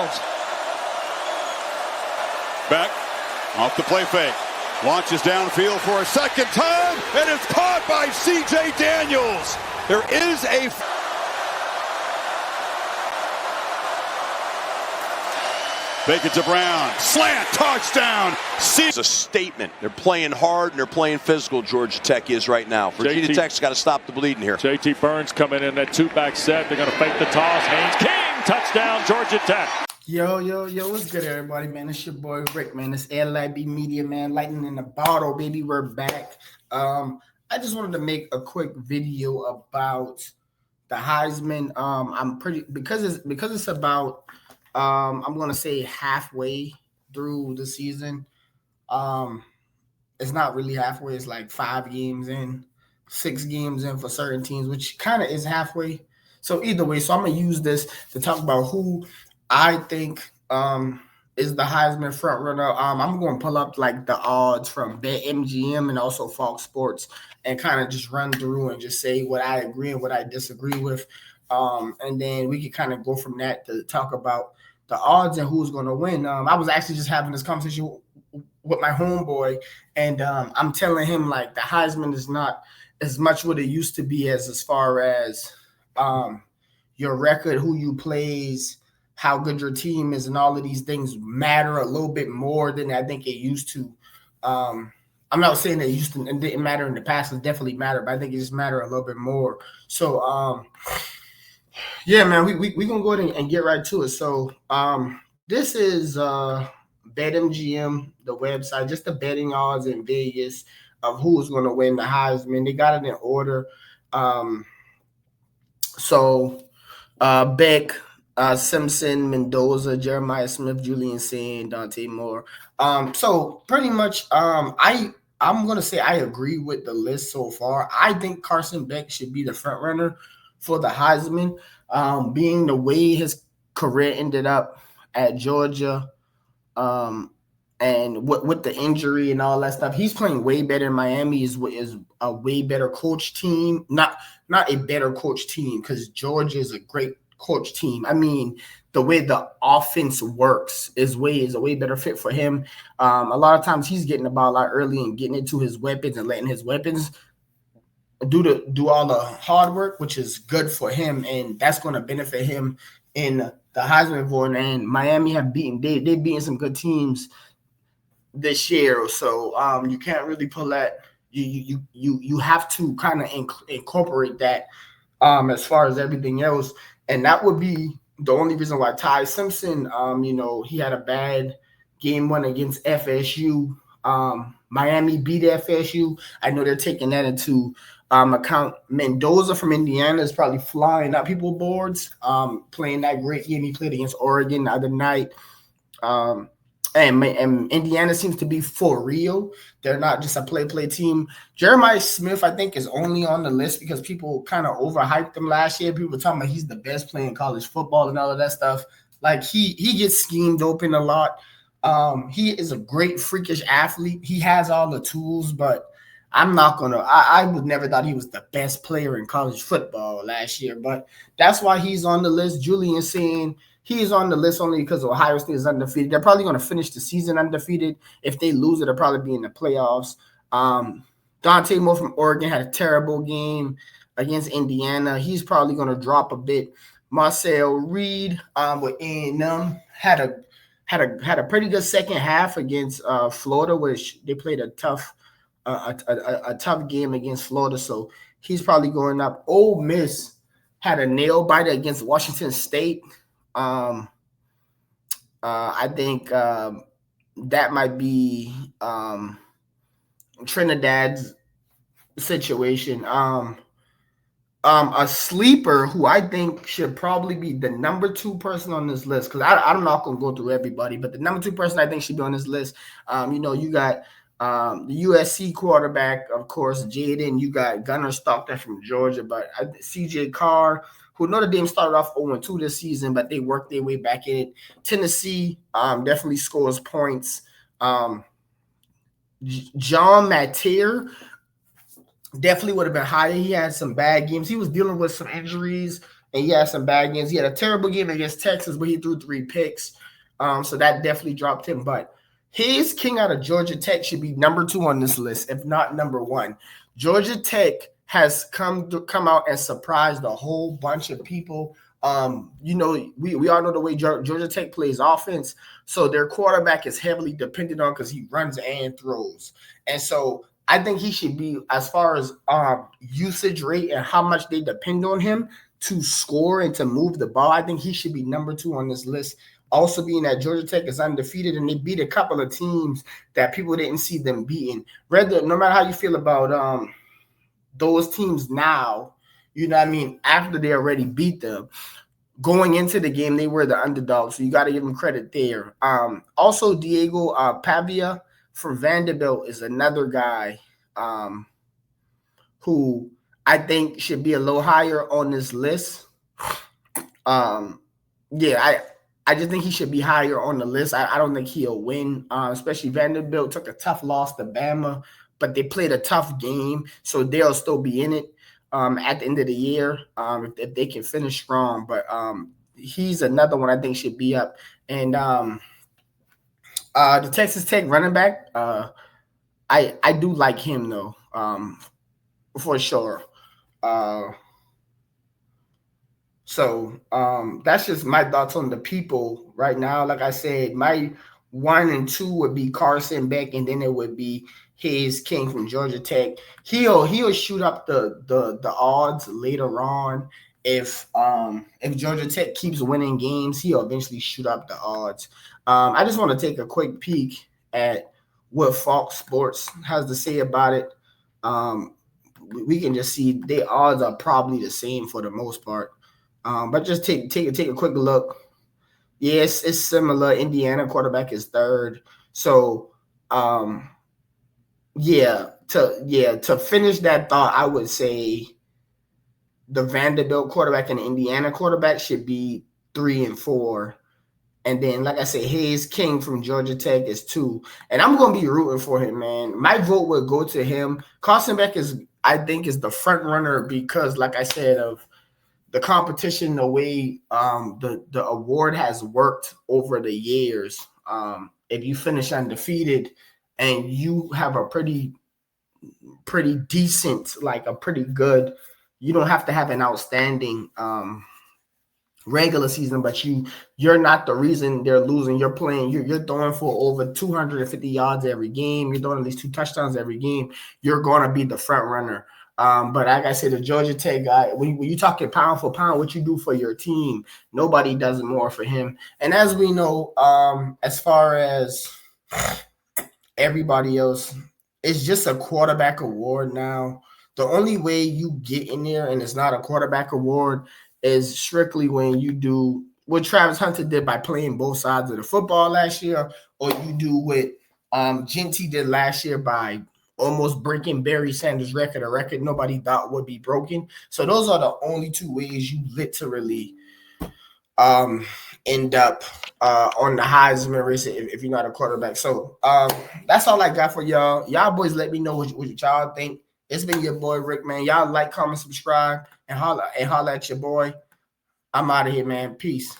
themselves. Beck off the play fake. Launches downfield for a second time, and it's caught by C.J. Daniels. There is a... Fake it to Brown. Slant, touchdown. It's a statement. They're playing hard and they're playing physical, Georgia Tech is right now. Virginia Tech's got to stop the bleeding here. J.T. Burns coming in that two-back set. They're going to fake the toss. haynesking, touchdown, Georgia Tech. Yo, what's good, everybody, man? It's your boy, Rick, man. It's LIB Media, man. Lightning in the bottle, baby. We're back. I just wanted to make a quick video about the Heisman. Because it's about, I'm going to say halfway through the season. It's not really halfway. It's like 5 games in, 6 games in for certain teams, which kind of is halfway. So either way, so I'm going to use this to talk about who I think is the Heisman front runner. I'm going to pull up like the odds from BetMGM and also Fox Sports and kind of just run through and just say what I agree and what I disagree with. And then we can kind of go from that to talk about the odds and who's going to win. I was actually just having this conversation with my homeboy, and I'm telling him like the Heisman is not as much what it used to be as far as your record, who you plays, how good your team is, and all of these things matter a little bit more than I think it used to. I'm not saying that it didn't matter in the past. It definitely mattered, but I think it just mattered a little bit more. So, yeah, man, we gonna go ahead and get right to it. So, this is BetMGM, the website, just the betting odds in Vegas of who's going to win the Heisman. They got it in order. Beck, Simpson, Mendoza, Jeremiah Smith, Julian Sain, Dante Moore. So pretty much, I'm gonna say I agree with the list so far. I think Carson Beck should be the front runner for the Heisman, being the way his career ended up at Georgia, and with the injury and all that stuff. He's playing way better in Miami. Is a way better coach team, not a better coach team, because Georgia is a great coach team. I mean, the way the offense works is a way better fit for him. A lot of times he's getting the ball out early and getting into his weapons and letting his weapons do all the hard work, which is good for him, and that's going to benefit him in the Heisman vote. And Miami have they beaten some good teams this year, so you can't really pull that. You have to kind of incorporate that as far as everything else. And that would be the only reason why Ty Simpson, he had a bad game 1 against FSU. Miami beat FSU. I know they're taking that into account. Mendoza from Indiana is probably flying up people's boards, playing that great game he played against Oregon the other night. And Indiana seems to be for real. They're not just a play team. Jeremiah Smith, I think, is only on the list because people kind of overhyped him last year. People were talking about he's the best player in college football and all of that stuff. Like, he gets schemed open a lot. He is a great freakish athlete. He has all the tools, but I would never thought he was the best player in college football last year. But that's why he's on the list. Julian saying he's on the list only because Ohio State is undefeated. They're probably going to finish the season undefeated. If they lose it, they'll probably be in the playoffs. Dante Moore from Oregon had a terrible game against Indiana. He's probably going to drop a bit. Marcel Reed with A&M had a pretty good second half against Florida, which they played a tough game against Florida. So he's probably going up. Ole Miss had a nail biter against Washington State. I think that might be Trinidad's situation. A sleeper who I think should probably be the number 2 person on this list, because I'm not going to go through everybody, but the number 2 person I think should be on this list. You got the USC quarterback, of course, Jaden. You got Gunnar Stockton from Georgia, but CJ Carr, who Notre Dame started off 0-2 this season, but they worked their way back in it. Tennessee definitely scores points. John Mateer definitely would have been higher. He had some bad games. He was dealing with some injuries and he had some bad games. He had a terrible game against Texas, but he threw 3 picks. So that definitely dropped him. But Haynes King out of Georgia Tech should be number 2 on this list, if not number 1. Georgia Tech has come out and surprised a whole bunch of people. We all know the way Georgia Tech plays offense, so their quarterback is heavily dependent on because he runs and throws. And so I think he should be, as far as usage rate and how much they depend on him to score and to move the ball, I think he should be number 2 on this list. Also being that Georgia Tech is undefeated and they beat a couple of teams that people didn't see them beating. No matter how you feel about those teams now, you know what I mean, after they already beat them, going into the game, they were the underdog. So you got to give them credit there. Also, Diego Pavia from Vanderbilt is another guy who I think should be a little higher on this list. I just think he should be higher on the list. I don't think he'll win, especially Vanderbilt took a tough loss to Bama, but they played a tough game, so they'll still be in it at the end of the year if they can finish strong. But he's another one I think should be up. And the Texas Tech running back, I do like him, though, for sure. So that's just my thoughts on the people right now. Like I said, my 1 and 2 would be Carson Beck, and then it would be Haynes King from Georgia Tech. He'll shoot up the odds later on. If Georgia Tech keeps winning games, he'll eventually shoot up the odds. I just want to take a quick peek at what Fox Sports has to say about it. We can just see the odds are probably the same for the most part. But just take a quick look. Yes, it's similar. Indiana quarterback is 3rd. So, to finish that thought, I would say the Vanderbilt quarterback and the Indiana quarterback should be 3 and 4. And then, like I said, Haynes King from Georgia Tech is 2. And I'm going to be rooting for him, man. My vote would go to him. Carson Beck I think, is the front runner because, like I said, of the competition, the way the award has worked over the years. If you finish undefeated and you have a pretty decent, like a pretty good, you don't have to have an outstanding regular season, but you're not the reason they're losing. You're playing, you're throwing for over 250 yards every game. You're throwing at least 2 touchdowns every game. You're going to be the front runner. But like I said, the Georgia Tech guy, when you talking pound for pound, what you do for your team, nobody does more for him. And as we know, as far as everybody else, it's just a quarterback award now. The only way you get in there and it's not a quarterback award is strictly when you do what Travis Hunter did by playing both sides of the football last year, or you do what Genty did last year by almost breaking Barry Sanders' record, a record nobody thought would be broken. So those are the only 2 ways you literally end up on the Heisman race if you're not a quarterback. So that's all I got for y'all. Y'all boys let me know what y'all think. It's been your boy Rick, man. Y'all like, comment, subscribe, and holla at your boy. I'm out of here, man. Peace.